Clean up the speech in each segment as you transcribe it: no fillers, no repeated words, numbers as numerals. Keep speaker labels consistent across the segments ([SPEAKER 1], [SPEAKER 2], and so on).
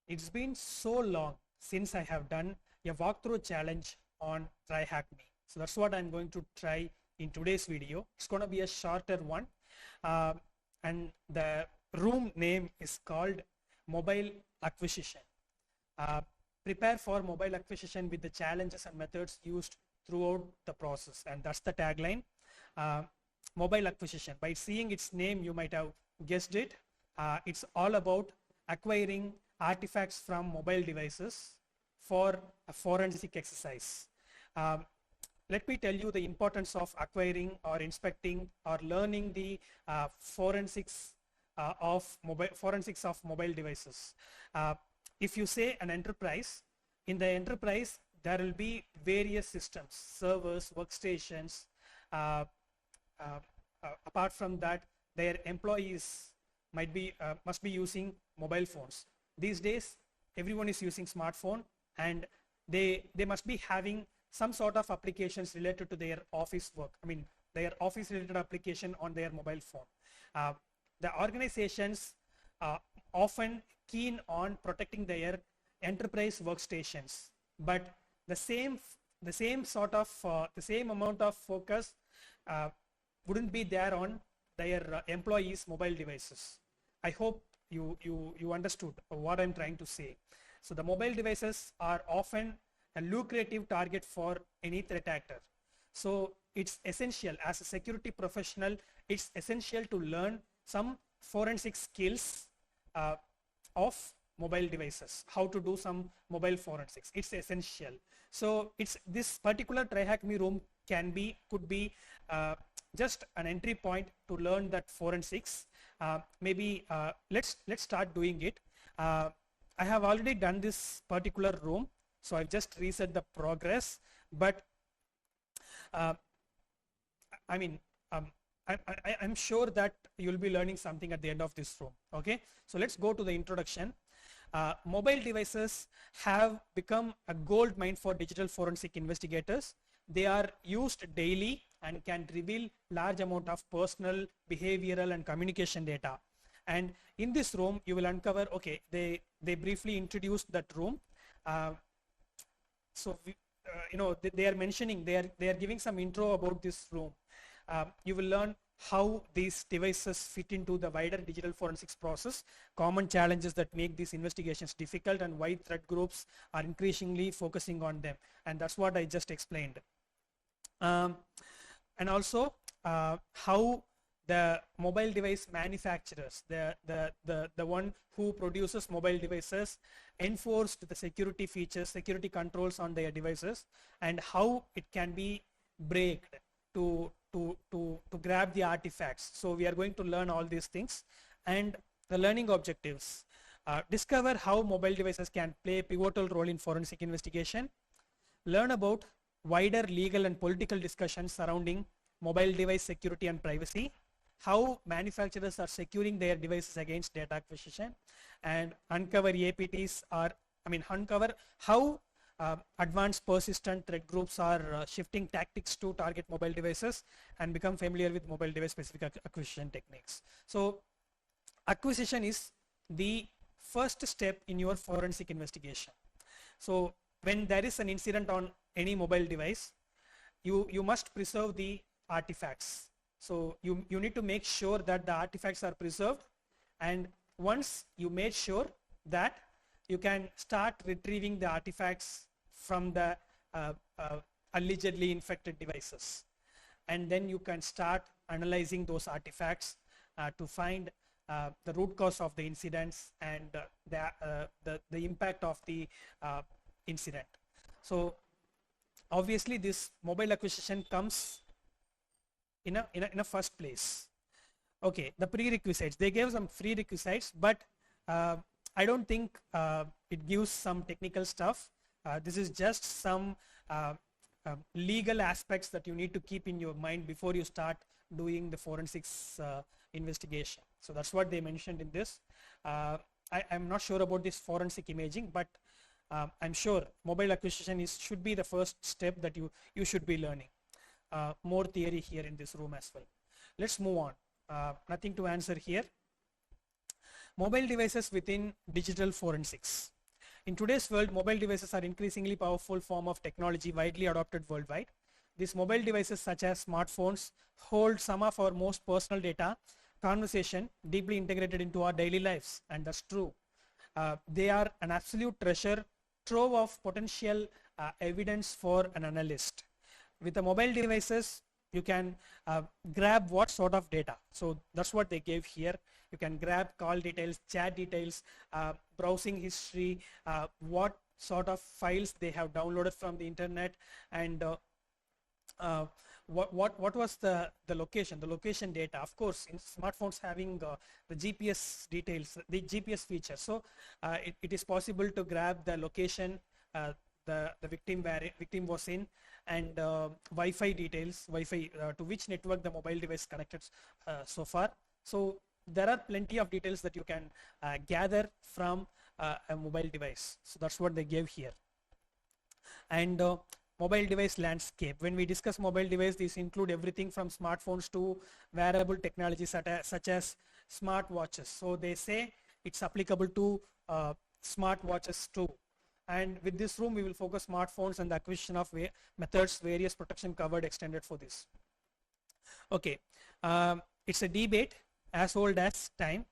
[SPEAKER 1] It's been so long since I have done a walkthrough challenge on TryHackMe. So that's what I'm going to try in today's video. It's going to be a shorter one. Uh, and the room name is called Mobile Acquisition. Uh, Prepare for mobile acquisition with the challenges and methods used throughout the process. And that's the tagline. Uh, Mobile acquisition. By seeing its name, you might have guessed it. It's all about acquiring artifacts from mobile devices for a forensic exercise. Um, Let me tell you the importance of acquiring or inspecting or learning the forensics of mobile devices. If you say an enterprise, in the enterprise there will be various systems, servers, workstations. Apart from that, their employees must be using mobile phones. These days, everyone is using smartphone, and they must be having some sort of applications related to their office work. I mean, their office related application on their mobile phone. The organizations often keen on protecting their enterprise workstations, but the same amount of focus wouldn't be there on their employees' mobile devices. I hope you understood what I'm trying to say. So the mobile devices are often a lucrative target for any threat actor. So it's essential, as a security professional, it's essential to learn some forensic skills of mobile devices, how to do some mobile forensics. It's essential. So this particular TryHackMe room could be just an entry point to learn that forensics. Let's start doing it. I have already done this particular room, so I've just reset the progress, but I'm sure that you'll be learning something at the end of this room. Okay, so let's go to the introduction. Mobile devices have become a gold mine for digital forensic investigators. They are used daily and can reveal large amount of personal, behavioral, and communication data. And in this room, you will uncover, okay, they briefly introduced that room. They are mentioning, they are giving some intro about this room. You will learn how these devices fit into the wider digital forensics process, common challenges that make these investigations difficult, and why threat groups are increasingly focusing on them. And that's what I just explained. And also how the mobile device manufacturers, the one who produces mobile devices, enforced the security features, security controls on their devices, and how it can be breaked to grab the artifacts. So we are going to learn all these things. And the learning objectives: discover how mobile devices can play a pivotal role in forensic investigation. Learn about wider legal and political discussions surrounding mobile device security and privacy, how manufacturers are securing their devices against data acquisition, and uncover how advanced persistent threat groups are shifting tactics to target mobile devices, and become familiar with mobile device specific acquisition techniques. So acquisition is the first step in your forensic investigation. So when there is an incident on any mobile device, you must preserve the artifacts. So you need to make sure that the artifacts are preserved, and once you made sure that, you can start retrieving the artifacts from the allegedly infected devices, and then you can start analyzing those artifacts to find the root cause of the incidents and the impact of the incident. So obviously this mobile acquisition comes in a first place. Okay, the prerequisites, they gave some prerequisites, but I don't think it gives some technical stuff. This is just some legal aspects that you need to keep in your mind before you start doing the forensics investigation. So that's what they mentioned in this. I'm not sure about this forensic imaging, but I'm sure mobile acquisition should be the first step that you should be learning. More theory here in this room as well. Let's move on. Nothing to answer here. Mobile devices within digital forensics. In today's world, mobile devices are increasingly powerful form of technology widely adopted worldwide. These mobile devices such as smartphones hold some of our most personal data, conversation deeply integrated into our daily lives, and that's true. They are an absolute treasure trove of potential evidence for an analyst. With the mobile devices, you can grab what sort of data. So that's what they gave here. You can grab call details, chat details, browsing history, what sort of files they have downloaded from the internet, and what was the location data. Of course, in smartphones having the GPS details, the GPS feature, so it is possible to grab the location, the victim where victim was in, and Wi-Fi details, Wi-Fi to which network the mobile device connected so far. So there are plenty of details that you can gather from a mobile device. So that's what they gave here. And mobile device landscape. When we discuss mobile device, these include everything from smartphones to wearable technologies such as smart watches. So they say it's applicable to smart watches too. And with this room, we will focus smartphones and the acquisition of methods, various protection covered extended for this. Okay, it's a debate as old as time.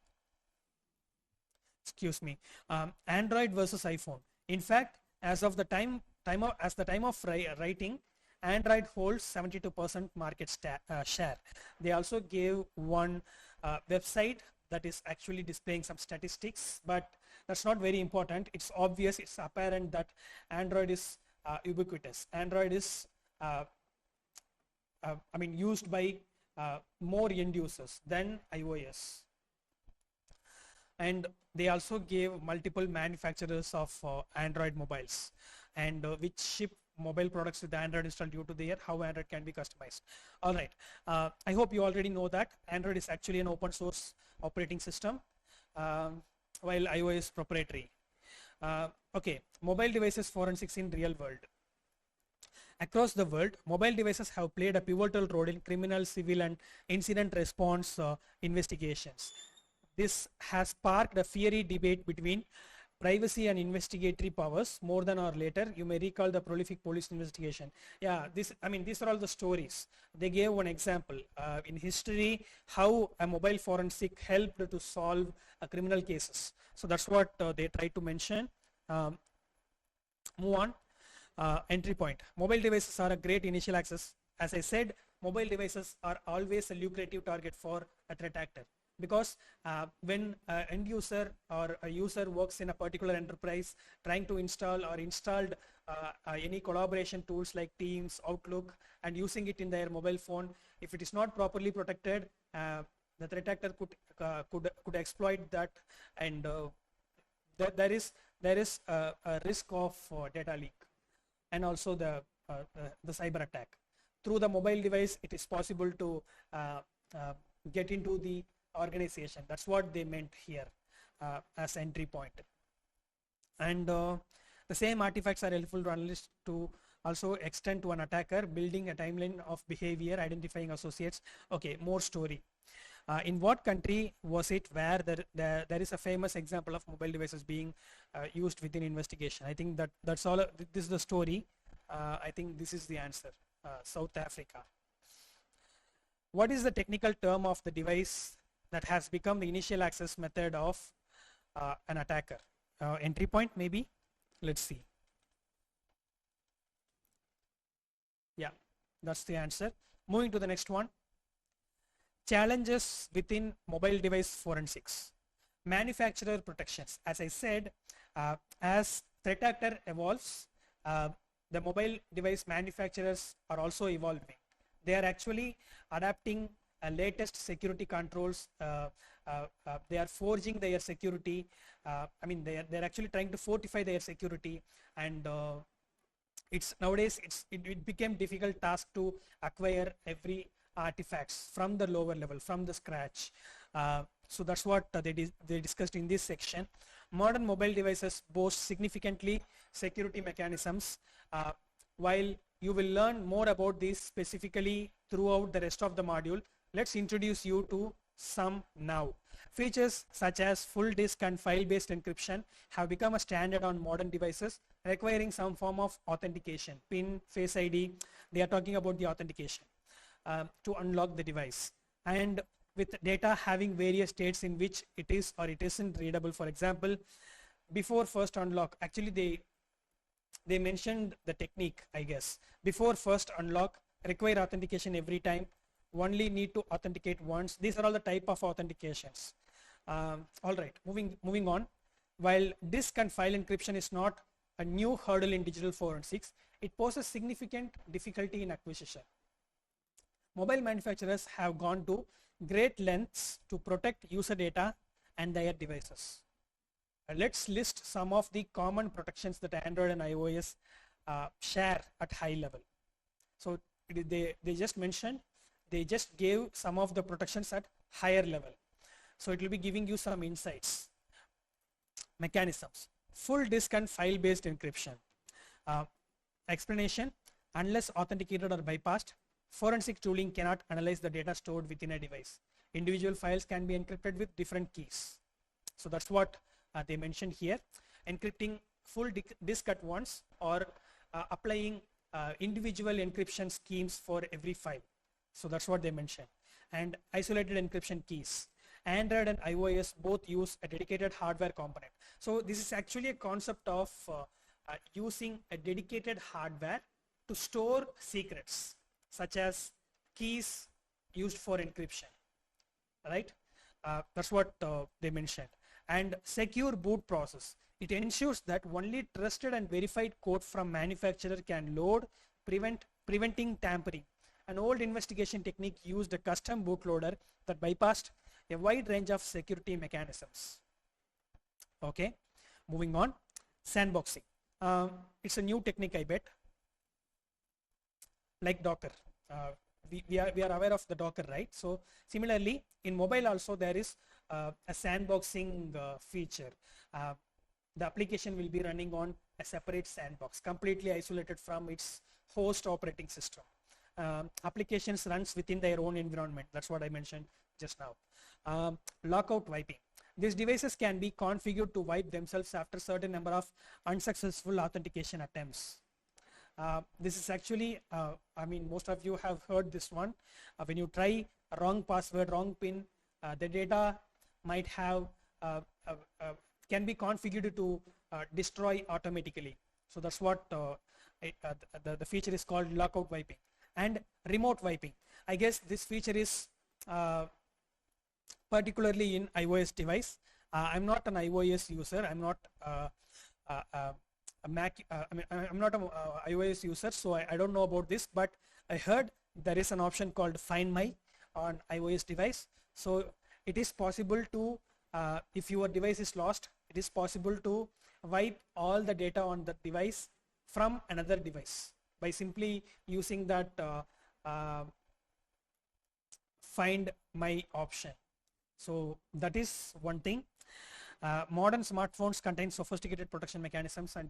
[SPEAKER 1] Excuse me. Android versus iPhone. In fact, as of the time of writing, Android holds 72% market share. They also gave one website that is actually displaying some statistics, but that's not very important. It's obvious, it's apparent that Android is ubiquitous. Android is used by more end users than iOS. And they also gave multiple manufacturers of Android mobiles, and which ship mobile products with Android installed due to their how Android can be customized. All right, I hope you already know that Android is actually an open source operating system, while iOS is proprietary. Okay, mobile devices forensics in real world. Across the world, mobile devices have played a pivotal role in criminal, civil, and incident response investigations. This has sparked a fiery debate between privacy and investigatory powers. More than or later, you may recall the prolific police investigation. Yeah, these are all the stories. They gave one example in history how a mobile forensic helped to solve criminal cases. So that's what they tried to mention. Move on. Entry point. Mobile devices are a great initial access. As I said, mobile devices are always a lucrative target for a threat actor, because when an end user or a user works in a particular enterprise trying to install or installed any collaboration tools like Teams, Outlook, and using it in their mobile phone, if it is not properly protected, the threat actor could exploit that, and there is a risk of data leak, and also the cyber attack. Through the mobile device, it is possible to get into the organization. That's what they meant here as entry point. And the same artifacts are helpful to analysts to also extend to an attacker, building a timeline of behavior, identifying associates. Okay, more story. In what country was it where there is a famous example of mobile devices being used within investigation? I think that's all. This is the story. I think this is the answer. South Africa. What is the technical term of the device that has become the initial access method of an attacker? Entry point maybe? Let's see. Yeah, that's the answer. Moving to the next one. Challenges within mobile device forensics. Manufacturer protections. As I said, as threat actor evolves, the mobile device manufacturers are also evolving. They are actually adapting latest security controls. They are forging their security. They're actually trying to fortify their security, and nowadays it became difficult task to acquire every artifacts from the lower level, from the scratch. So that's what they discussed in this section. Modern mobile devices boast significantly security mechanisms. While you will learn more about this specifically throughout the rest of the module, let's introduce you to some now. Features such as full disk and file-based encryption have become a standard on modern devices, requiring some form of authentication. PIN, Face ID, they are talking about the authentication to unlock the device. And with data having various states in which it is or it isn't readable. For example, before first unlock, actually they mentioned the technique, I guess. Before first unlock, require authentication every time, only need to authenticate once. These are all the type of authentications. All right, moving on. While disk and file encryption is not a new hurdle in digital forensics, it poses significant difficulty in acquisition. Mobile manufacturers have gone to great lengths to protect user data and their devices. Let's list some of the common protections that Android and iOS share at high level. So they just mentioned, they just gave some of the protections at higher level. So it will be giving you some insights. Mechanisms: full disk and file based encryption. Explanation: unless authenticated or bypassed, forensic tooling cannot analyze the data stored within a device. Individual files can be encrypted with different keys. So that's what they mentioned here. Encrypting full disk at once, or applying individual encryption schemes for every file. So that's what they mentioned. And isolated encryption keys. Android and iOS both use a dedicated hardware component. So this is actually a concept of using a dedicated hardware to store secrets, such as keys used for encryption, right? That's what they mentioned. And secure boot process. It ensures that only trusted and verified code from manufacturer can load, preventing tampering. An old investigation technique used a custom bootloader that bypassed a wide range of security mechanisms. Okay, moving on. Sandboxing. It's a new technique, I bet. Like Docker. We are aware of the Docker, right? So similarly, in mobile also there is a sandboxing feature. The application will be running on a separate sandbox, completely isolated from its host operating system. Applications runs within their own environment. That's what I mentioned just now. Lockout wiping. These devices can be configured to wipe themselves after a certain number of unsuccessful authentication attempts. This is actually, I mean, most of you have heard this one. When you try a wrong password, wrong PIN, the data might have, can be configured to destroy automatically. So that's what the feature is called, lockout wiping. And remote wiping. I guess this feature is particularly in iOS device. I'm not an iOS user. I'm not a Mac. I mean, I'm not an iOS user, so I don't know about this. But I heard there is an option called Find My on iOS device. So it is possible to, if your device is lost, it is possible to wipe all the data on the device from another device by simply using that Find My option. So that is one thing. Modern smartphones contain sophisticated protection mechanisms and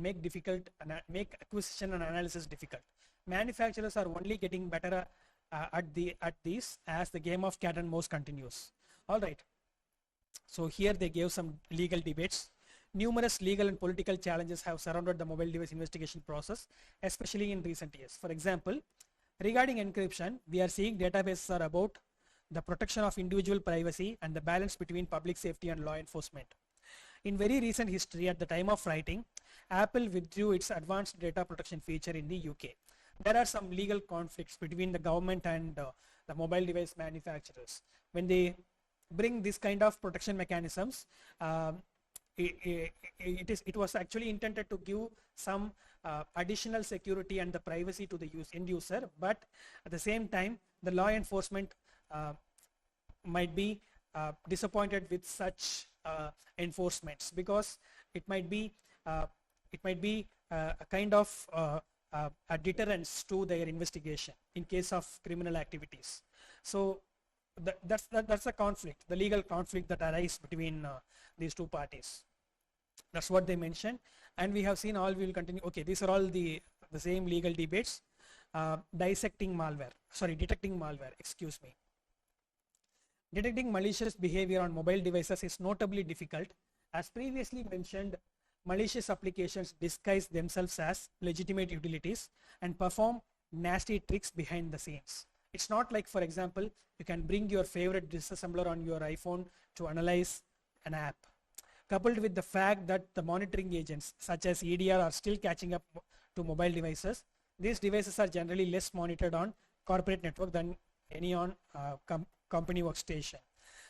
[SPEAKER 1] make acquisition and analysis difficult. Manufacturers are only getting better at these as the game of cat and mouse continues. All right. So here they gave some legal debates. Numerous legal and political challenges have surrounded the mobile device investigation process, especially in recent years. For example, regarding encryption, we are seeing databases are about the protection of individual privacy and the balance between public safety and law enforcement. In very recent history, at the time of writing, Apple withdrew its advanced data protection feature in the UK. There are some legal conflicts between the government and the mobile device manufacturers. When they bring this kind of protection mechanisms, it was actually intended to give some additional security and the privacy to the end user, but at the same time, the law enforcement might be disappointed with such enforcements, because it might be a kind of a deterrence to their investigation in case of criminal activities. So that's a conflict, the legal conflict that arises between these two parties. That's what they mentioned, and we have seen all. We will continue. Okay, these are all the same legal debates. Detecting malware. Excuse me. Detecting malicious behavior on mobile devices is notably difficult. As previously mentioned, malicious applications disguise themselves as legitimate utilities and perform nasty tricks behind the scenes. It's not like, for example, you can bring your favorite disassembler on your iPhone to analyze an app. Coupled with the fact that the monitoring agents such as EDR are still catching up to mobile devices, these devices are generally less monitored on corporate network than any on company workstation.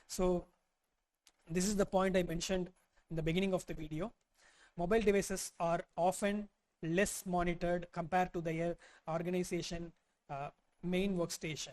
[SPEAKER 1] So this is the point I mentioned in the beginning of the video. Mobile devices are often less monitored compared to their organization main workstation.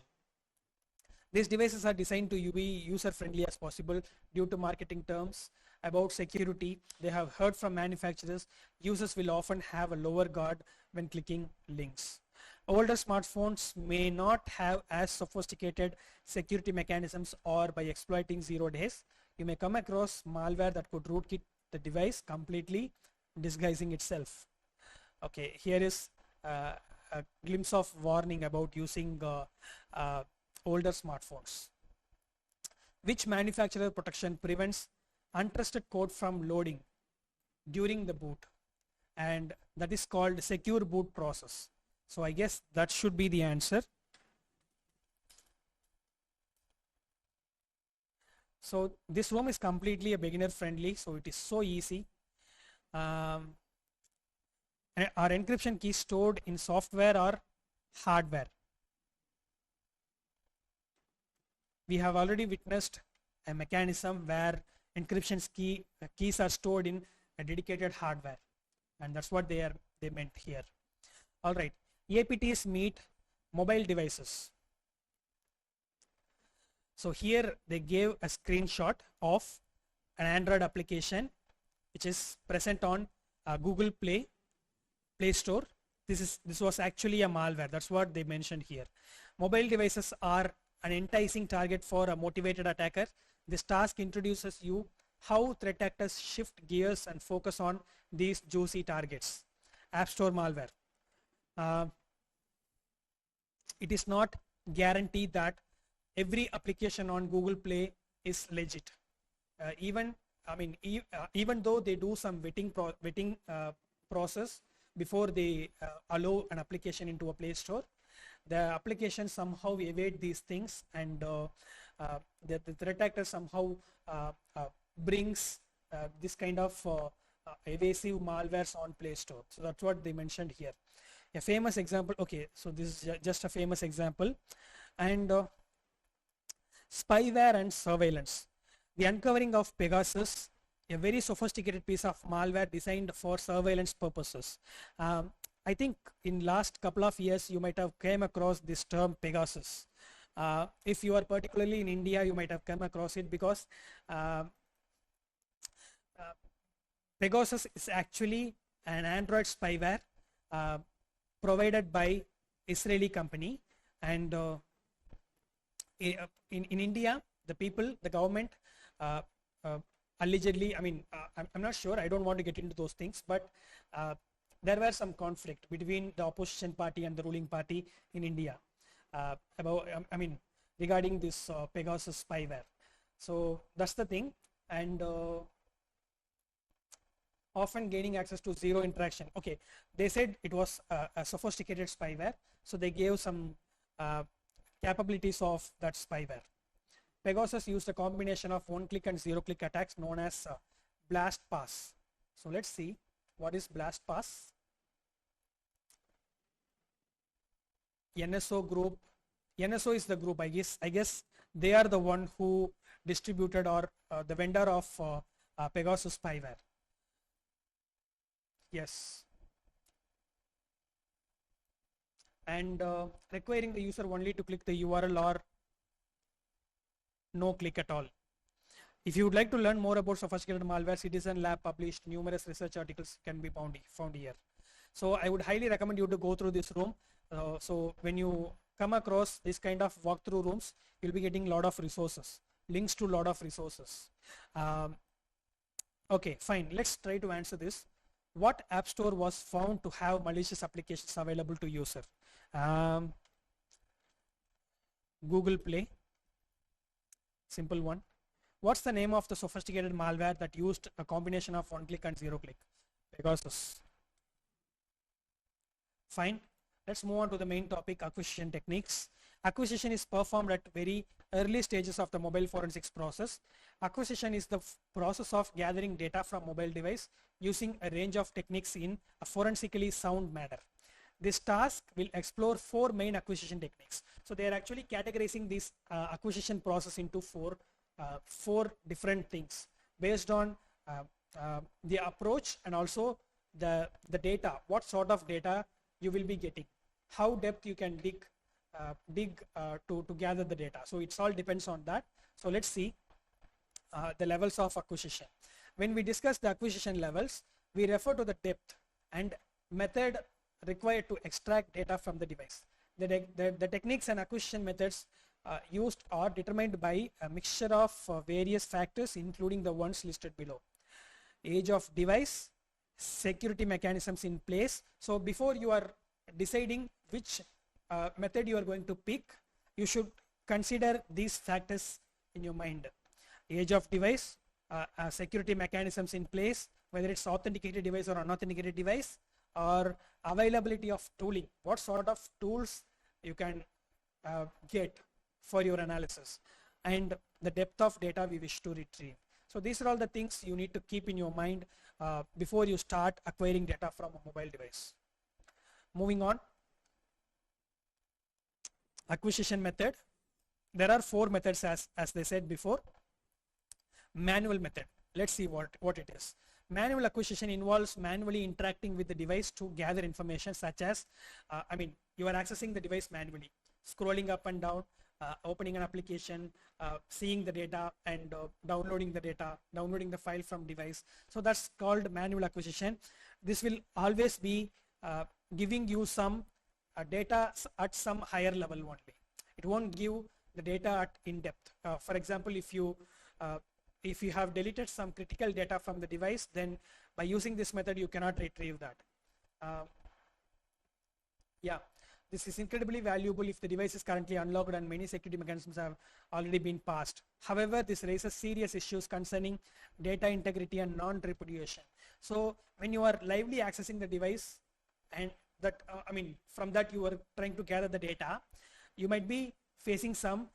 [SPEAKER 1] These devices are designed to be user-friendly as possible due to marketing terms about security. They have heard from manufacturers, users will often have a lower guard when clicking links. Older smartphones may not have as sophisticated security mechanisms, or by exploiting 0 days, you may come across malware that could rootkit the device completely, disguising itself. Okay, here is a glimpse of warning about using older smartphones. Which manufacturer protection prevents untrusted code from loading during the boot? And that is called secure boot process. So I guess that should be the answer. So this room is completely a beginner friendly, so it is so easy. Are encryption keys stored in software or hardware? We have already witnessed a mechanism where encryption keys are stored in a dedicated hardware, and that's what they meant here. All right, APTs meet mobile devices. So here they gave a screenshot of an Android application which is present on Google Play Store. This was actually a malware. That's what they mentioned here. Mobile devices are an enticing target for a motivated attacker. This task introduces you how threat actors shift gears and focus on these juicy targets. App Store malware. It is not guaranteed that every application on Google Play is legit. Even though they do some vetting process before they allow an application into a Play Store, the application somehow evade these things, and the threat actor somehow brings this kind of evasive malwares on Play Store. So that's what they mentioned here. A famous example, okay, so this is just a famous example. And spyware and surveillance. The uncovering of Pegasus, a very sophisticated piece of malware designed for surveillance purposes. I think in last couple of years you might have came across this term Pegasus. If you are particularly in India, you might have come across it because Pegasus is actually an Android spyware provided by Israeli company, and in India, the government allegedly, I'm not sure, I don't want to get into those things, but there were some conflict between the opposition party and the ruling party in India regarding this Pegasus spyware. So that's the thing, and often gaining access to zero interaction. Okay, they said it was a sophisticated spyware, so they gave some capabilities of that spyware. Pegasus used a combination of one-click and zero-click attacks known as blast pass. So let's see what is blast pass. NSO group. NSO is the group. I guess they are the one who distributed or the vendor of Pegasus spyware. Yes. And requiring the user only to click the URL or no click at all. If you would like to learn more about sophisticated malware, Citizen Lab published numerous research articles can be found here. So I would highly recommend you to go through this room. So when you come across this kind of walkthrough rooms, you'll be getting a lot of resources, links to a lot of resources. Okay, fine. Let's try to answer this. What app store was found to have malicious applications available to user? Google Play. Simple one. What's the name of the sophisticated malware that used a combination of one click and zero click? Pegasus. Fine. Let's move on to the main topic, acquisition techniques. Acquisition is performed at very early stages of the mobile forensics process. Acquisition is the process of gathering data from mobile device using a range of techniques in a forensically sound manner. This task will explore four main acquisition techniques. So they are actually categorizing this acquisition process into four different things based on the approach and also the data, what sort of data you will be getting, how depth you can dig to gather the data. So it's all depends on that. So let's see the levels of acquisition. When we discuss the acquisition levels, we refer to the depth and method required to extract data from the device. The techniques and acquisition methods used are determined by a mixture of various factors, including the ones listed below. Age of device, security mechanisms in place. So before you are deciding which method you are going to pick, you should consider these factors in your mind. Age of device, security mechanisms in place, whether it's authenticated device or unauthenticated device, or availability of tooling, what sort of tools you can get for your analysis, and the depth of data we wish to retrieve. So these are all the things you need to keep in your mind before you start acquiring data from a mobile device. Moving on, acquisition method. There are four methods as they said before. Manual method. Let's see what it is. Manual acquisition involves manually interacting with the device to gather information such as, you are accessing the device manually, scrolling up and down, opening an application, seeing the data and downloading the data, downloading the file from device. So that's called manual acquisition. This will always be giving you some data at some higher level only. It won't give the data at in depth. For example, if you have deleted some critical data from the device, then by using this method you cannot retrieve that. This is incredibly valuable if the device is currently unlocked and many security mechanisms have already been passed. However, this raises serious issues concerning data integrity and non-repudiation. So when you are lively accessing the device and that from that you are trying to gather the data, you might be facing some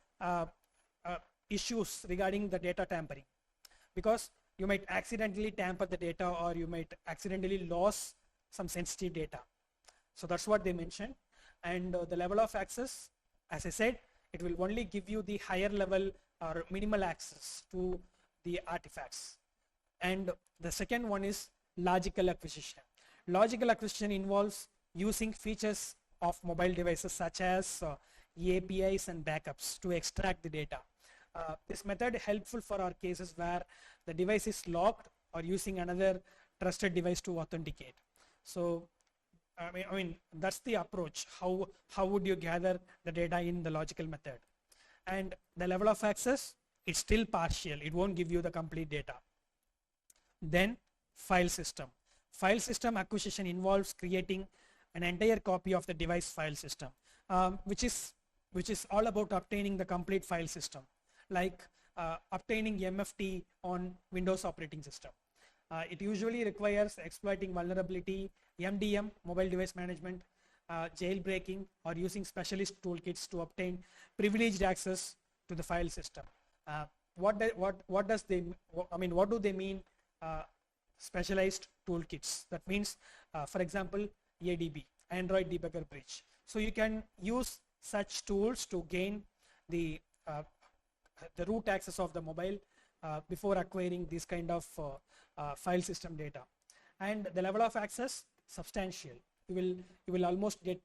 [SPEAKER 1] issues regarding the data tampering, because you might accidentally tamper the data or you might accidentally lose some sensitive data. So that's what they mentioned. And the level of access, as I said, it will only give you the higher level or minimal access to the artifacts. And the second one is logical acquisition. Logical acquisition involves using features of mobile devices such as APIs and backups to extract the data. This method is helpful for our cases where the device is locked or using another trusted device to authenticate. So that's the approach. How would you gather the data in the logical method? And the level of access, it's still partial. It won't give you the complete data. Then file system. File system acquisition involves creating an entire copy of the device file system, which is all about obtaining the complete file system, like obtaining MFT on Windows operating system. It usually requires exploiting vulnerability, MDM, mobile device management, jailbreaking, or using specialist toolkits to obtain privileged access to the file system. What do they mean specialized toolkits? That means, for example, ADB, Android Debugger Bridge. So you can use such tools to gain the root access of the mobile before acquiring this kind of file system data. And the level of access, substantial. You will almost get,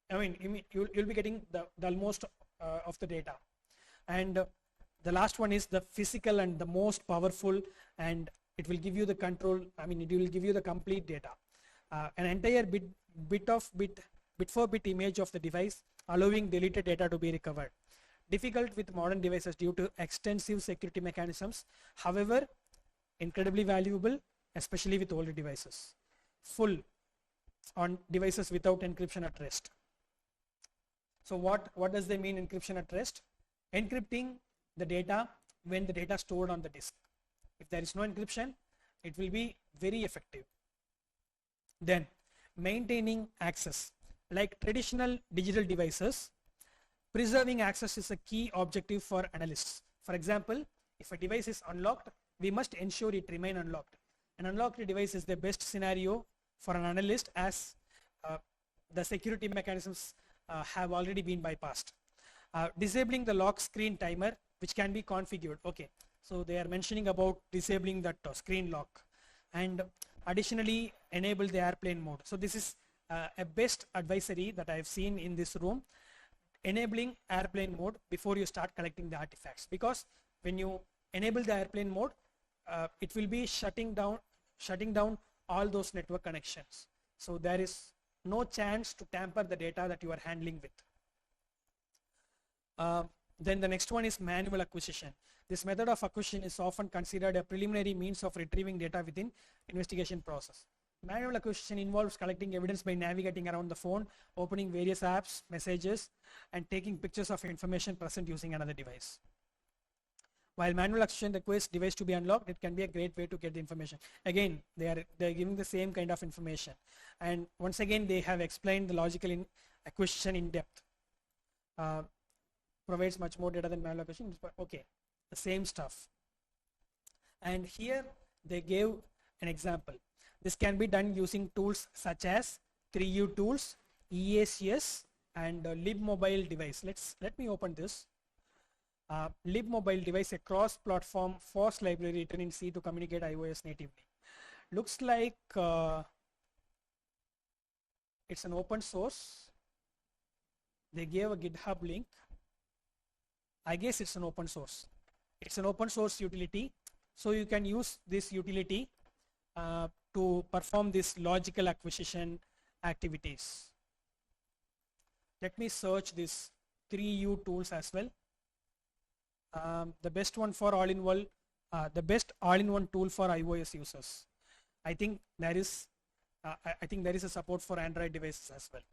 [SPEAKER 1] you'll be getting the almost of the data. And the last one is the physical and the most powerful, and it will give you the control. It will give you the complete data, an entire bit for bit image of the device, allowing deleted data to be recovered. Difficult with modern devices due to extensive security mechanisms. However, incredibly valuable, especially with older devices. Full on devices without encryption at rest. So what does they mean, encryption at rest? Encrypting the data when the data stored on the disk. If there is no encryption, it will be very effective. Then maintaining access. Like traditional digital devices, preserving access is a key objective for analysts. For example, if a device is unlocked, we must ensure it remain unlocked. An unlocked device is the best scenario for an analyst, as the security mechanisms have already been bypassed. Disabling the lock screen timer, which can be configured. Okay, so they are mentioning about disabling that screen lock, and additionally enable the airplane mode. So this is a best advisory that I've seen in this room, enabling airplane mode before you start collecting the artifacts, because when you enable the airplane mode, it will be shutting down all those network connections. So there is no chance to tamper the data that you are handling with. Then the next one is manual acquisition. This method of acquisition is often considered a preliminary means of retrieving data within investigation process. Manual acquisition involves collecting evidence by navigating around the phone, opening various apps, messages, and taking pictures of information present using another device. While manual acquisition requires device to be unlocked, it can be a great way to get the information. Again, they're giving the same kind of information, and once again they have explained the logical acquisition in depth. Provides much more data than manual acquisition, but okay, the same stuff. And here they gave an example. This can be done using tools such as 3U tools, EACS, and libmobile device. Let me open this. Libmobile device, a cross-platform FOSS library written in C to communicate iOS natively. Looks like it's an open source. They gave a GitHub link. I guess it's an open source. It's an open source utility, so you can use this utility to perform this logical acquisition activities. Let me search this 3U tools as well. The best one for all-in-one, the best all-in-one tool for iOS users. I think there is a support for Android devices as well.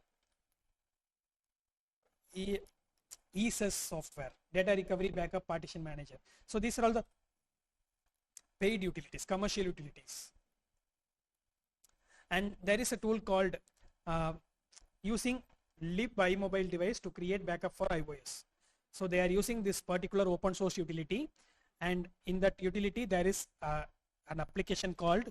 [SPEAKER 1] ESS software, data recovery, backup, partition manager. So these are all the paid utilities, commercial utilities. And there is a tool called using libmobile device to create backup for iOS. So they are using this particular open source utility, and in that utility there is an application called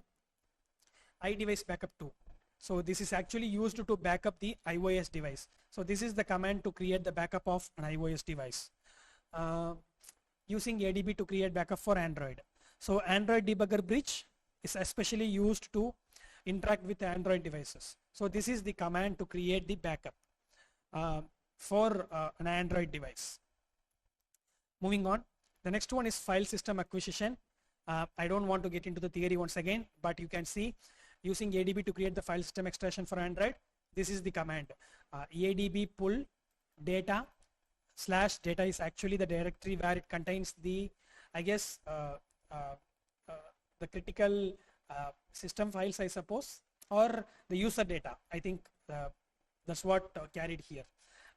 [SPEAKER 1] iDevice Backup 2. So this is actually used to back up the iOS device. So this is the command to create the backup of an iOS device. Using ADB to create backup for Android. So Android debugger bridge is especially used to interact with Android devices. So this is the command to create the backup for an Android device. Moving on, the next one is file system acquisition. I don't want to get into the theory once again, but you can see using ADB to create the file system extraction for Android. This is the command. ADB pull data / data is actually the directory where it contains the, I guess, the critical system files, I suppose, or the user data. I think that's what carried here.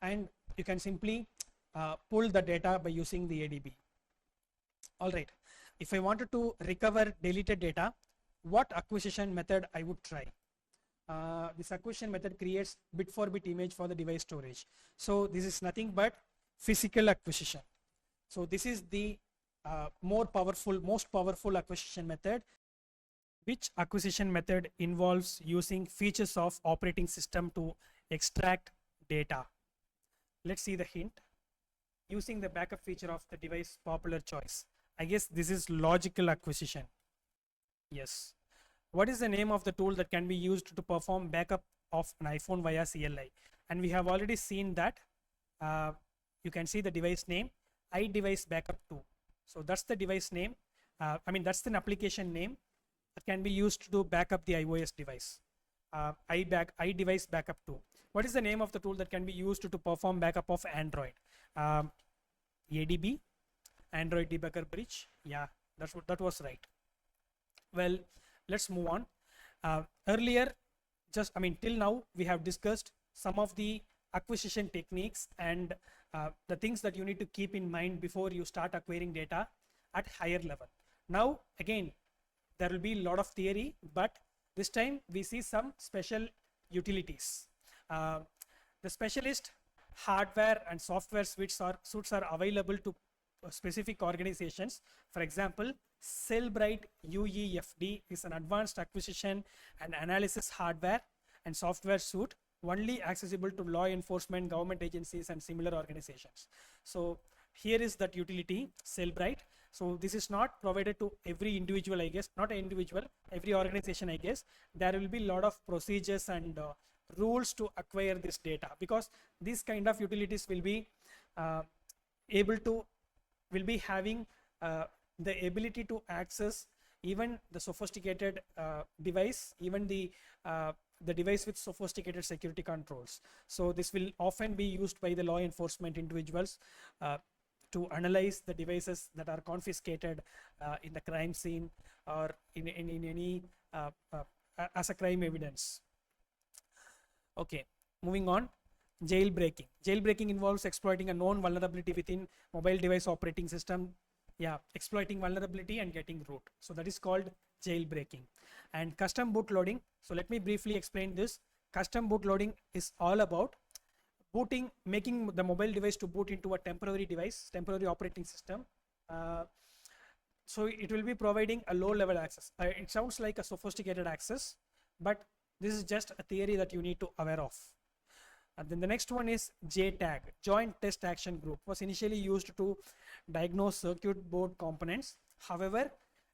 [SPEAKER 1] And you can simply pull the data by using the ADB. All right. If I wanted to recover deleted data, what acquisition method I would try? This acquisition method creates bit for bit image for the device storage. So this is nothing but physical acquisition. So this is the most powerful acquisition method. Which acquisition method involves using features of operating system to extract data? Let's see the hint. Using the backup feature of the device popular choice. I guess this is logical acquisition. Yes. What is the name of the tool that can be used to perform backup of an iPhone via CLI? And we have already seen that. You can see the device name, iDevice Backup 2. So that's the device name. That's an application name that can be used to back up the iOS device. iDevice Backup 2. What is the name of the tool that can be used to perform backup of Android? ADB, Android Debugger Bridge. Yeah, that was right. Well, let's move on. Earlier, till now we have discussed some of the acquisition techniques and the things that you need to keep in mind before you start acquiring data at higher level. Now again, there will be a lot of theory, but this time we see some special utilities. The specialist hardware and software suites are available to specific organizations. For example, Cellbrite UEFD is an advanced acquisition and analysis hardware and software suite only accessible to law enforcement, government agencies, and similar organizations. So here is that utility, Cellbrite. So this is not provided to every individual, I guess, not an individual, every organization, I guess. There will be a lot of procedures and rules to acquire this data, because these kind of utilities will be having the ability to access even the sophisticated device, even the device with sophisticated security controls. So this will often be used by the law enforcement individuals to analyze the devices that are confiscated in the crime scene or in any as a crime evidence. Okay, moving on. Jailbreaking. Jailbreaking involves exploiting a known vulnerability within mobile device operating system. Yeah, exploiting vulnerability and getting root. So that is called jailbreaking. And custom boot loading. So let me briefly explain this. Custom boot loading is all about making the mobile device to boot into a temporary device, temporary operating system. So it will be providing a low level access. It sounds like a sophisticated access, but this is just a theory that you need to aware of. And then the next one is JTAG, Joint Test Action Group, was initially used to diagnose circuit board components. However,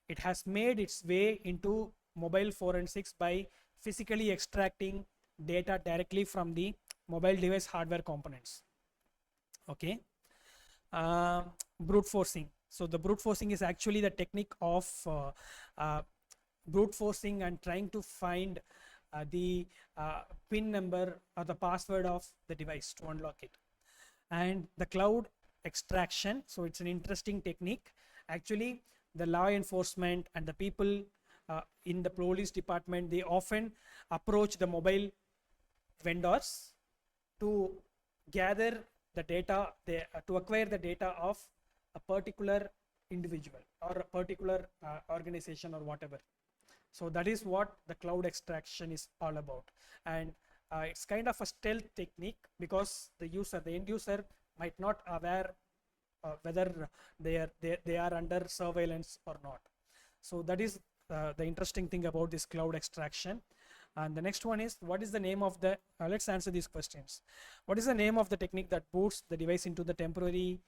[SPEAKER 1] it has made its way into mobile forensics by physically extracting data directly from the mobile device hardware components. Okay. Brute forcing. So the brute forcing is actually the technique of brute forcing and trying to find the PIN number or the password of the device to unlock it. And the cloud extraction. So it's an interesting technique. Actually, the law enforcement and the people in the police department, they often approach the mobile vendors to gather the data, to acquire the data of a particular individual or a particular organization or whatever. So that is what the cloud extraction is all about. And it's kind of a stealth technique, because the end user might not aware whether they are under surveillance or not. So that is the interesting thing about this cloud extraction. And the next one is, what is the name of the, let's answer these questions. What is the name of the technique that boots the device into the temporary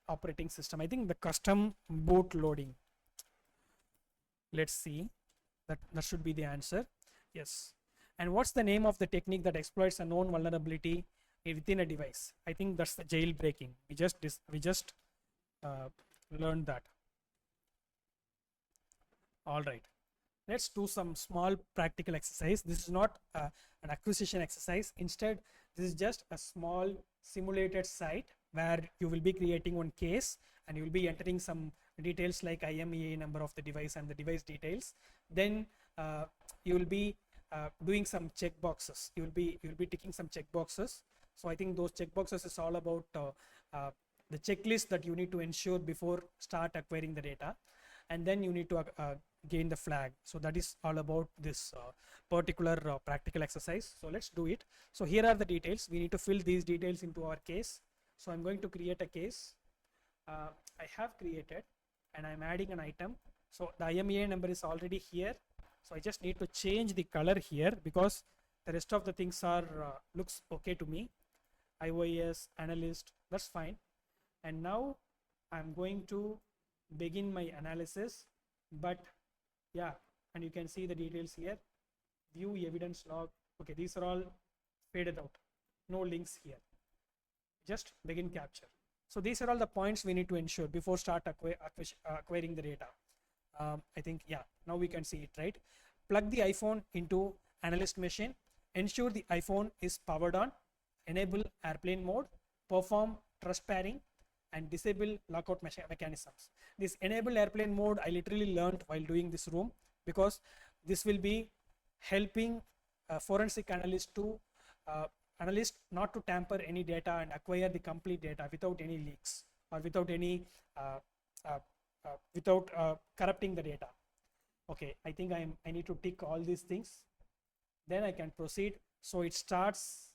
[SPEAKER 1] operating system? I think the custom boot loading. Let's see, that should be the answer. Yes. And what's the name of the technique that exploits a known vulnerability within a device? I think that's the jailbreaking. We just learned that. All right. Let's do some small practical exercise. This is not an acquisition exercise. Instead, this is just a small simulated site where you will be creating one case and you will be entering some details like IMEI number of the device and the device details. Then you will be doing some check boxes. You will be ticking some check boxes. So I think those check boxes is all about the checklist that you need to ensure before start acquiring the data, and then you need to gain the flag. So that is all about this particular practical exercise. So let's do it. So here are the details. We need to fill these details into our case. So I'm going to create a case. I have created, and I'm adding an item. So the IMEI number is already here. So I just need to change the color here, because the rest of the things are looks okay to me. IOS, analyst, that's fine. And now I'm going to begin my analysis. But yeah, and you can see the details here. View evidence log. Okay, these are all faded out. No links here. Just begin capture. So these are all the points we need to ensure before start acquiring the data. I think, yeah, now we can see it, right? Plug the iPhone into analyst machine. Ensure the iPhone is powered on. Enable airplane mode. Perform trust pairing and disable lockout mechanisms. This enable airplane mode I literally learned while doing this room, because this will be helping forensic analysts to analyst not to tamper any data and acquire the complete data without any leaks or without any uh, uh, without corrupting the data. Okay, I think I need to tick all these things. Then I can proceed. So it starts,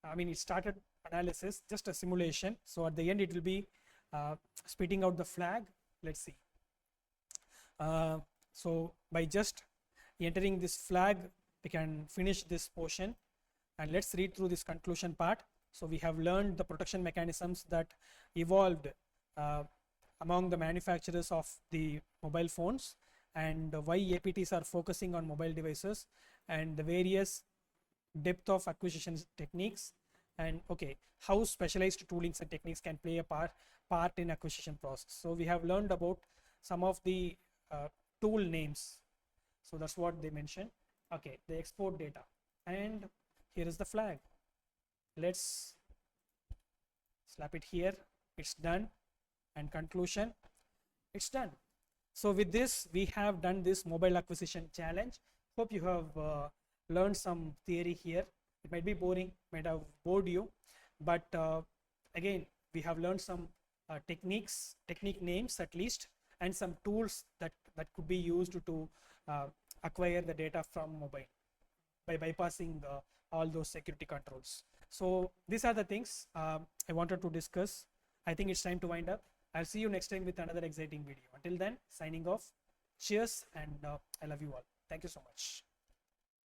[SPEAKER 1] it started analysis, just a simulation. So at the end, it will be spitting out the flag. Let's see. So by just entering this flag, we can finish this portion. And let's read through this conclusion part. So we have learned the protection mechanisms that evolved among the manufacturers of the mobile phones, and why APTs are focusing on mobile devices, and the various depth of acquisition techniques, and okay, how specialized toolings and techniques can play a part in acquisition process. So we have learned about some of the tool names. So that's what they mentioned. Okay, they export data, and here is the flag. Let's slap it here. It's done. And conclusion, it's done. So with this, we have done this mobile acquisition challenge. Hope you have learned some theory here. It might be boring, might have bored you, but again, we have learned some technique names at least, and some tools that could be used to acquire the data from mobile by bypassing all those security controls. So these are the things I wanted to discuss. I think it's time to wind up. I'll see you next time with another exciting video. Until then, signing off. Cheers, and I love you all. Thank you so much.